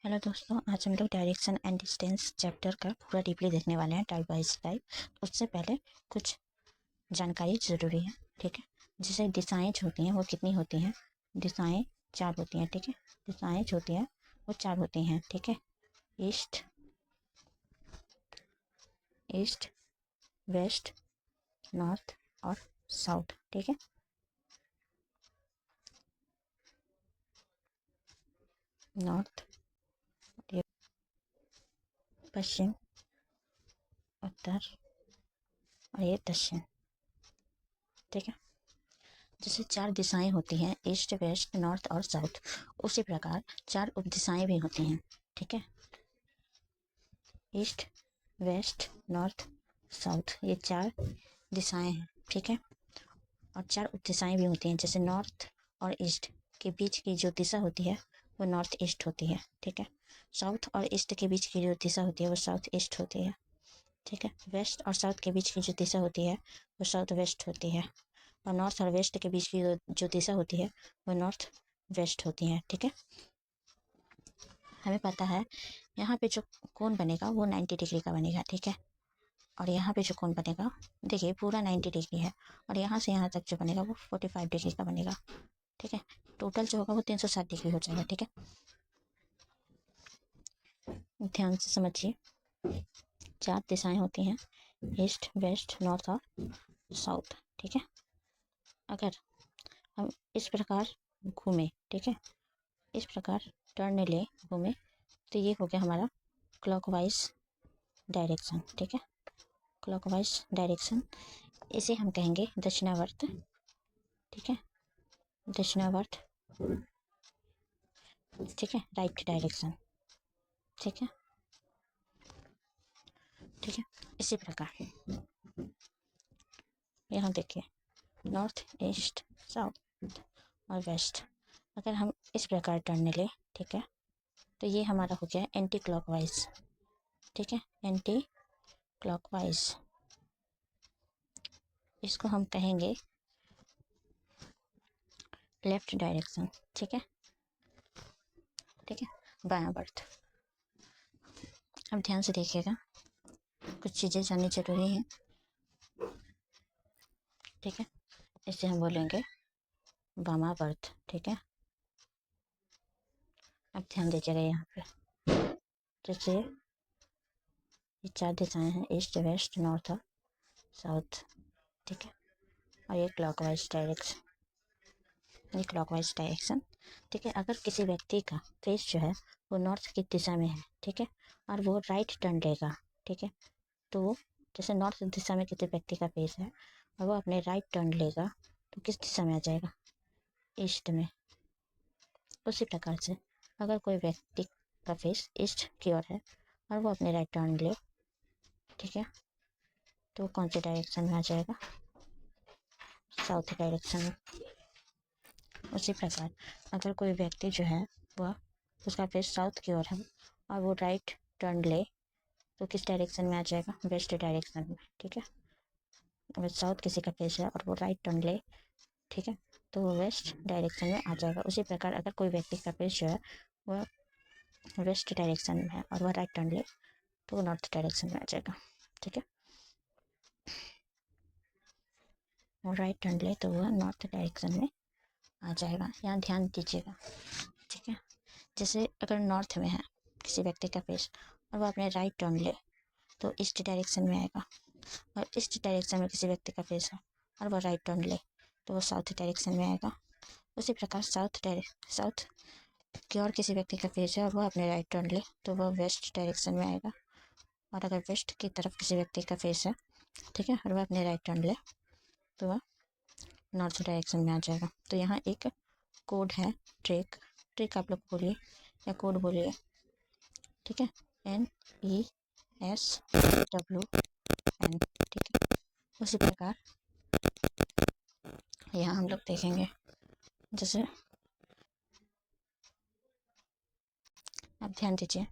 Hello दोस्तों, आज हम लोग डायरेक्शन एंड डिस्टेंस चैप्टर का पूरा डीपली देखने वाले हैं टाइप बाई टाइप। उससे पहले कुछ जानकारी ज़रूरी है, ठीक है। जैसे दिशाएं होती हैं वो कितनी होती हैं? दिशाएं 4 होती हैं, ठीक है। दिशाएं जो होती हैं वो 4 होती हैं, ठीक है। ईस्ट, ईस्ट, वेस्ट, नॉर्थ और साउथ, ठीक है। नॉर्थ, पश्चिम, उत्तर और ये दक्षिण, ठीक है। जैसे 4 दिशाएं होती हैं, ईस्ट, वेस्ट, नॉर्थ और साउथ, उसी प्रकार 4 उप दिशाएं भी होती हैं, ठीक है। ईस्ट, वेस्ट, नॉर्थ, साउथ, ये 4 दिशाएं हैं, ठीक है। और 4 उप दिशाएं भी होती हैं। जैसे नॉर्थ और ईस्ट के बीच की जो दिशा होती है वो नॉर्थ ईस्ट होती है, ठीक है। साउथ और ईस्ट के बीच की जो दिशा होती है वो साउथ ईस्ट होती है, ठीक है। वेस्ट और साउथ के बीच की जो दिशा होती है वो साउथ वेस्ट होती है। और नॉर्थ और वेस्ट के बीच की जो दिशा होती है वो नॉर्थ वेस्ट होती है, ठीक है। हमें पता है यहाँ पे जो कोण बनेगा वो 90 डिग्री का बनेगा, ठीक है। और यहाँ पे जो कोण बनेगा, देखिए पूरा 90 डिग्री है, और यहाँ से यहाँ तक जो बनेगा वो 45 डिग्री का बनेगा, ठीक है। टोटल जो होगा वो 360 डिग्री हो जाएगा, ठीक है। ध्यान से समझिए, 4 दिशाएं होती हैं, ईस्ट, वेस्ट, नॉर्थ और साउथ, ठीक है। अगर हम इस प्रकार घूमें, ठीक है, इस प्रकार टर्न ले घूमें, तो ये हो गया हमारा क्लॉकवाइज डायरेक्शन, ठीक है। क्लॉकवाइज डायरेक्शन, इसे हम कहेंगे दक्षिणावर्त, ठीक है। दक्षिणावर्त, ठीक है। राइट डायरेक्शन, ठीक है, ठीक है। इसी प्रकार यहाँ देखिए, नॉर्थ, ईस्ट, साउथ और वेस्ट, अगर हम इस प्रकार टर्न ले, ठीक है, तो ये हमारा हो गया एंटी क्लॉकवाइज, ठीक है। एंटी क्लॉकवाइज, इसको हम कहेंगे लेफ्ट डायरेक्शन, ठीक है, ठीक है। बायां बर्थ। अब ध्यान से देखिएगा, कुछ चीज़ें जाननी जरूरी हैं, ठीक है। इसे हम बोलेंगे वामा बर्थ, ठीक है। अब ध्यान दीजिएगा यहाँ पे, जैसे ये 4 दिशाएं हैं, ईस्ट, वेस्ट, नॉर्थ और साउथ, ठीक है। और ये क्लॉकवाइज डायरेक्शन, ये क्लॉकवाइज डायरेक्शन, ठीक है। अगर किसी व्यक्ति का फेस जो है वो नॉर्थ की दिशा में है, ठीक है, और वो राइट टर्न लेगा, ठीक है, तो वो जैसे नॉर्थ दिशा में किसी व्यक्ति का फेस है और वो अपने राइट टर्न लेगा तो किस दिशा में आ जाएगा? ईस्ट में। उसी प्रकार से अगर कोई व्यक्ति का फेस ईस्ट की ओर है और वो अपने राइट टर्न ले, ठीक है, तो कौन से डायरेक्शन में आ जाएगा? साउथ डायरेक्शन में। उसी प्रकार अगर कोई व्यक्ति जो है वह उसका फेस साउथ की ओर है और वो राइट टर्न ले तो किस डायरेक्शन में आ जाएगा? वेस्ट डायरेक्शन में, ठीक है। अगर साउथ किसी का फेस है और वो राइट टर्न ले, ठीक है, तो वो वेस्ट डायरेक्शन में आ जाएगा। उसी प्रकार अगर कोई व्यक्ति का फेस जो है वह वेस्ट डायरेक्शन में है और वह राइट टर्न ले तो वो नॉर्थ डायरेक्शन में आ जाएगा, ठीक है। वो राइट टर्न ले तो वह नॉर्थ डायरेक्शन में आ जाएगा। यहाँ ध्यान दीजिएगा, ठीक है। जैसे अगर नॉर्थ में है किसी व्यक्ति का फेस और वो अपने राइट टर्न ले तो ईस्ट डायरेक्शन में आएगा, और ईस्ट डायरेक्शन में किसी व्यक्ति का फेस है और वह राइट टर्न ले तो वो साउथ डायरेक्शन में आएगा। उसी प्रकार साउथ की ओर किसी व्यक्ति का फेस है और वह अपने राइट टर्न ले तो वह वेस्ट डायरेक्शन में आएगा। और अगर वेस्ट की तरफ किसी व्यक्ति का फेस है, ठीक है, और वह अपने राइट टर्न ले तो वह नॉर्थ डायरेक्शन में आ जाएगा। तो यहाँ एक कोड है, ट्रिक आप लोग बोलिए या कोड बोलिए, ठीक है। NESWN, ठीक है। उसी प्रकार यहाँ हम लोग देखेंगे, जैसे आप ध्यान दीजिए,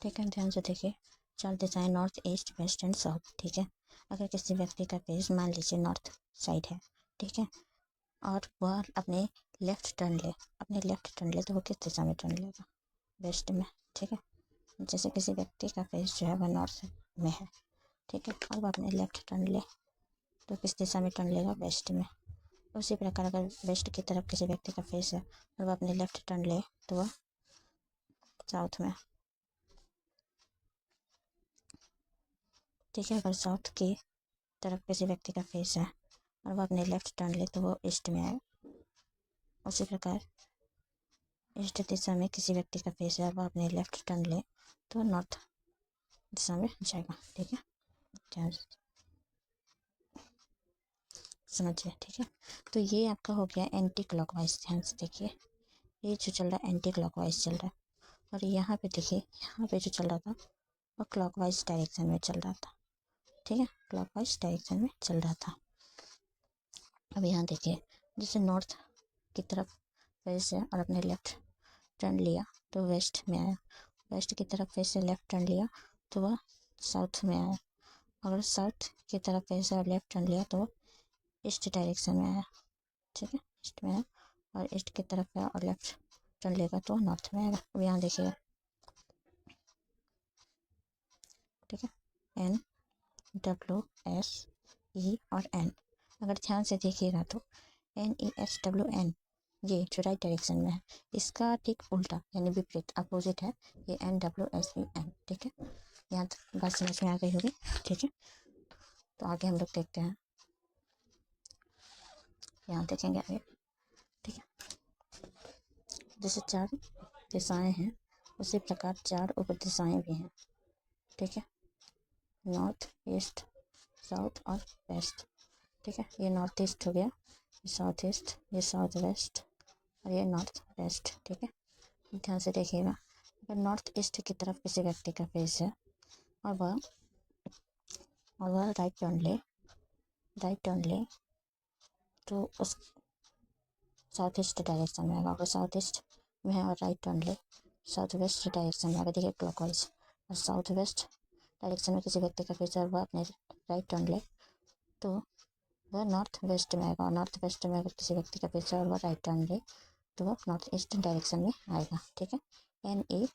ठीक है, ध्यान से देखिए, 4 दिशाएं north, east, west and south, ठीक है। अगर किसी व्यक्ति का फेस मान लीजिए नॉर्थ साइड है, ठीक है, और वह अपने लेफ़्ट टर्न ले, अपने लेफ़्ट टर्न ले तो वो किस दिशा में टर्न लेगा? वेस्ट में, ठीक है। जैसे किसी व्यक्ति का फेस जो है वह नॉर्थ में है, ठीक है, और वह अपने लेफ़्ट टर्न ले तो किस दिशा में टर्न लेगा? वेस्ट में। उसी प्रकार अगर वेस्ट की तरफ किसी व्यक्ति का फेस है और वह अपने लेफ़्ट टर्न ले तो वह साउथ में, ठीक है। अगर साउथ की तरफ किसी व्यक्ति का फेस है और वह अपने लेफ़्ट टर्न ले तो वो ईस्ट में आएगा। उसी प्रकार ईस्ट दिशा में किसी व्यक्ति का फेस है और वह अपने लेफ़्ट टर्न ले तो नॉर्थ दिशा में जाएगा, ठीक है। ध्यान समझिए, ठीक है। तो ये आपका हो गया एंटी क्लॉकवाइज। ध्यान से देखिए, ये जो चल रहा है एंटी क्लॉकवाइज चल रहा है, और यहाँ पे देखिए, यहाँ पे जो चल रहा था वो क्लॉकवाइज डायरेक्शन में चल रहा था, ठीक है, क्लॉकवाइज डायरेक्शन में चल रहा था। अब यहाँ देखिए, जैसे नॉर्थ की तरफ फेस है और अपने लेफ़्ट टर्न लिया तो वेस्ट में आया, वेस्ट की तरफ फेस से लेफ़्ट टर्न लिया तो वह साउथ में आया, अगर साउथ की तरफ फेस से और लेफ़्ट टर्न लिया तो ईस्ट डायरेक्शन में आया, ठीक है, ईस्ट में आया, और ईस्ट की तरफ है और लेफ़्ट टर्न लेगा तो नॉर्थ में आएगा। अब यहाँ देखिएगा, ठीक है, एन डब्ल्यू एस ई और एन, अगर ध्यान से देखिएगा तो N E S W N ये जो राइट डायरेक्शन में है, इसका ठीक उल्टा यानी विपरीत अपोजिट है ये N W S E N, ठीक है। यहाँ तक बात समझ में आ गई होगी, ठीक है। तो आगे हम लोग देखते हैं, यहाँ देखेंगे आगे, ठीक है। जैसे 4 दिशाएं हैं उसी प्रकार 4 उप दिशाएं भी हैं, ठीक है, नॉर्थ ईस्ट साउथ और वेस्ट, ठीक है। ये नॉर्थ ईस्ट हो गया, ये साउथ ईस्ट, ये साउथ वेस्ट और ये नॉर्थ वेस्ट, ठीक है। ध्यान से देखिएगा, अगर नॉर्थ ईस्ट की तरफ किसी व्यक्ति का फेस है और वह राइट टर्न ले तो उस साउथ ईस्ट डायरेक्शन में आएगा, अगर साउथ ईस्ट में है और राइट टर्न ले साउथ वेस्ट डायरेक्शन में आएगा, देखिए क्लॉकवाइज, और साउथ वेस्ट डायरेक्शन में किसी व्यक्ति का फेस है और वह अपने राइट टर्न ले तो वह नॉर्थ वेस्ट में आएगा, और नॉर्थ वेस्ट में अगर किसी व्यक्ति का फेस है और वह राइट टर्न ले तो वह नॉर्थ ईस्ट डायरेक्शन में आएगा, ठीक है, एन ई,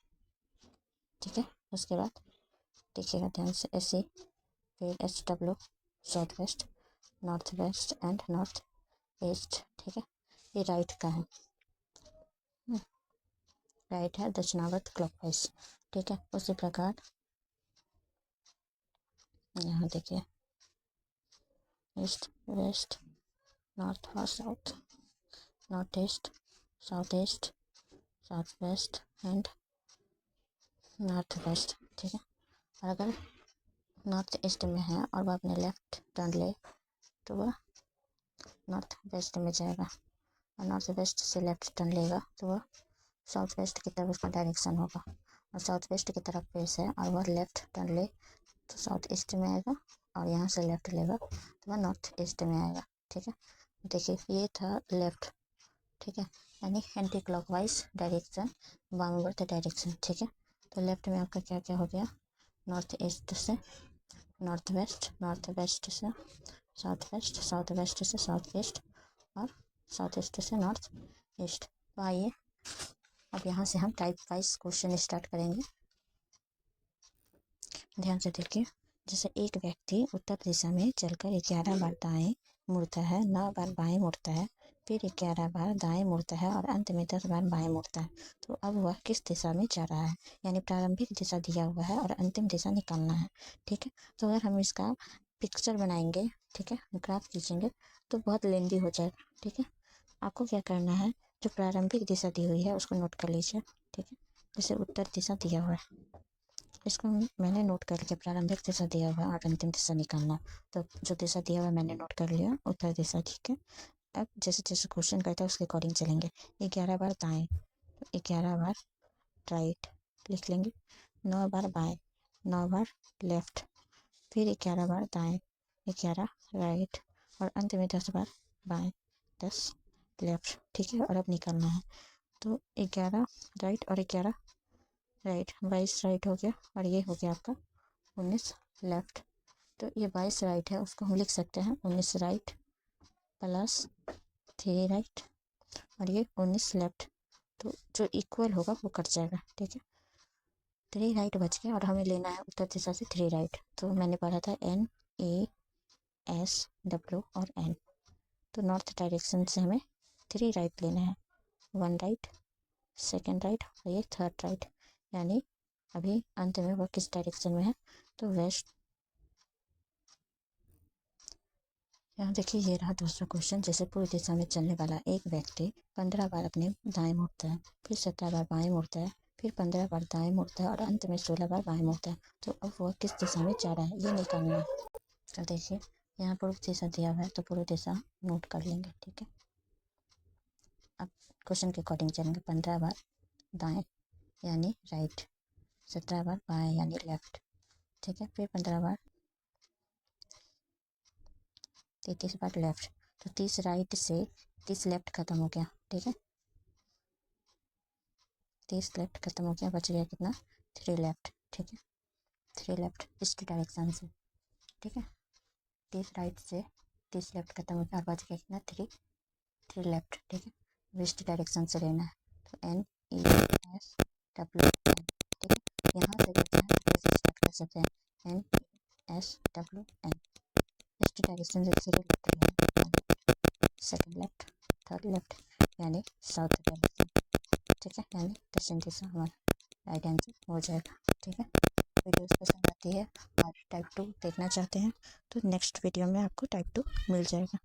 ठीक है। उसके बाद देखिएगा ध्यान से, एस ई, फिर H W south west, north west and north east, ठीक है। ये राइट का है, राइट है दक्षिणावर्त क्लॉकवाइज, ठीक है। उसी प्रकार यहाँ देखिए, ईस्ट वेस्ट नॉर्थ और south, north east south west and north west, ठीक है। और अगर नॉर्थ ईस्ट में है और वह अपने लेफ़्ट टर्न ले तो वह नॉर्थ वेस्ट में जाएगा, और नॉर्थ वेस्ट से लेफ़्ट टर्न लेगा तो वह साउथ वेस्ट की तरफ उसका डायरेक्शन होगा, और साउथ वेस्ट की तरफ फेस है और वह लेफ़्ट टर्न ले तो साउथ ईस्ट में आएगा, और यहाँ से लेफ़्ट लेगा तो वह नॉर्थ ईस्ट में आएगा, ठीक है। देखिए ये था लेफ़्ट, ठीक है, यानी एंटी क्लॉकवाइज डायरेक्शन, वामवर्त डायरेक्शन, ठीक है। तो लेफ़्ट में आपका क्या क्या हो गया, नॉर्थ ईस्ट से नॉर्थ वेस्ट से साउथ वेस्ट से साउथ ईस्ट, और साउथ ईस्ट से नॉर्थ ईस्ट। तो आइए अब यहाँ से हम टाइप वाइज क्वेश्चन स्टार्ट करेंगे। ध्यान से देखिए, जैसे एक व्यक्ति उत्तर दिशा में चलकर 11 बार दाएं मुड़ता है, 9 बार बाएं मुड़ता है, फिर 11 बार दाएं मुड़ता है और अंत में 10 बार बाएं मुड़ता है, तो अब वह किस दिशा में जा रहा है? यानी प्रारंभिक दिशा दिया हुआ है और अंतिम दिशा निकालना है, ठीक है। तो अगर हम इसका पिक्चर बनाएंगे, ठीक है, ग्राफ खींचेंगे तो बहुत लेंदी हो जाएगा, ठीक है। आपको क्या करना है, जो प्रारंभिक दिशा दी हुई है उसको नोट कर लीजिए, ठीक है। जैसे उत्तर दिशा दिया हुआ है, इसको मैंने नोट कर लिया, प्रारंभिक दिशा दिया हुआ है और अंतिम दिशा निकालना, तो जो दिशा दिया हुआ है मैंने नोट कर लिया, उत्तर दिशा, ठीक है। अब जैसे जैसे क्वेश्चन करता है उसके अकॉर्डिंग चलेंगे, 11 बार दाएं तो 11 बार राइट लिख लेंगे, 9 बार बाएं, 9 बार लेफ्ट, फिर 11 बार दाएं, 11 राइट, और अंत में 10 बार बाएं, 10 लेफ्ट, ठीक है। और अब निकालना है, तो 11 राइट और 11 राइट, 22 राइट हो गया, और ये हो गया आपका 19 लेफ्ट। तो ये 22 राइट है, उसको हम लिख सकते हैं 19 राइट प्लस 3 राइट और ये 19 लेफ्ट, तो जो इक्वल होगा वो कट जाएगा। ठीक है, 3 राइट बच गया और हमें लेना है उत्तर दिशा से 3 राइट। तो मैंने पढ़ा था NASW और N, तो नॉर्थ डायरेक्शन से हमें 3 राइट लेना है, 1 राइट, सेकेंड राइट और ये थर्ड राइट। यानी अभी अंत में वह किस डायरेक्शन में है, तो वेस्ट। यहाँ देखिए, ये रहा दूसरा क्वेश्चन। जैसे पूर्व दिशा में चलने वाला एक व्यक्ति 15 बार अपने दाएं मुड़ता है, फिर 17 बार बाएं मुड़ता है, फिर 15 बार दाएं मुड़ता है और अंत में 16 बार बाएं मुड़ता है, तो अब वह किस दिशा में जा रहा है, ये निकालना है। तो देखिए, यहाँ पूर्व दिशा दिया हुआ है तो पूर्व दिशा नोट कर लेंगे। ठीक है, अब क्वेश्चन के अकॉर्डिंग चलेंगे। 15 बार दाएं यानी राइट, 17 बार बाएं यानी लेफ्ट। ठीक है, फिर 15 बार, 33 बार लेफ्ट, तो 30 राइट से 30 लेफ्ट खत्म हो गया। ठीक है, 30 लेफ्ट खत्म हो गया, बच गया कितना, 3 लेफ्ट। ठीक है, 3 लेफ्ट ईस्ट डायरेक्शन से। ठीक है, 30 राइट से 30 लेफ्ट खत्म हो गया और बच गया कितना, 3 लेफ्ट। ठीक है, ईस्ट डायरेक्शन से लेना है, तो NESW। ठीक है, यहाँ से बचा है, कैसे स्टार्ट कर सकते हैं, NESWN। ईस्ट डायरेक्शन से 3 लेफ्ट लेना है, सेकेंड लेफ्ट, थर्ड लेफ्ट यानी साउथ डायरेक्शन। ठीक है, यानी दक्षिण दिशा हमारा राइट आंसर हो जाएगा। ठीक है, वीडियोस पसंद आती है और टाइप 2 देखना चाहते हैं तो नेक्स्ट वीडियो में आपको टाइप 2 मिल जाएगा।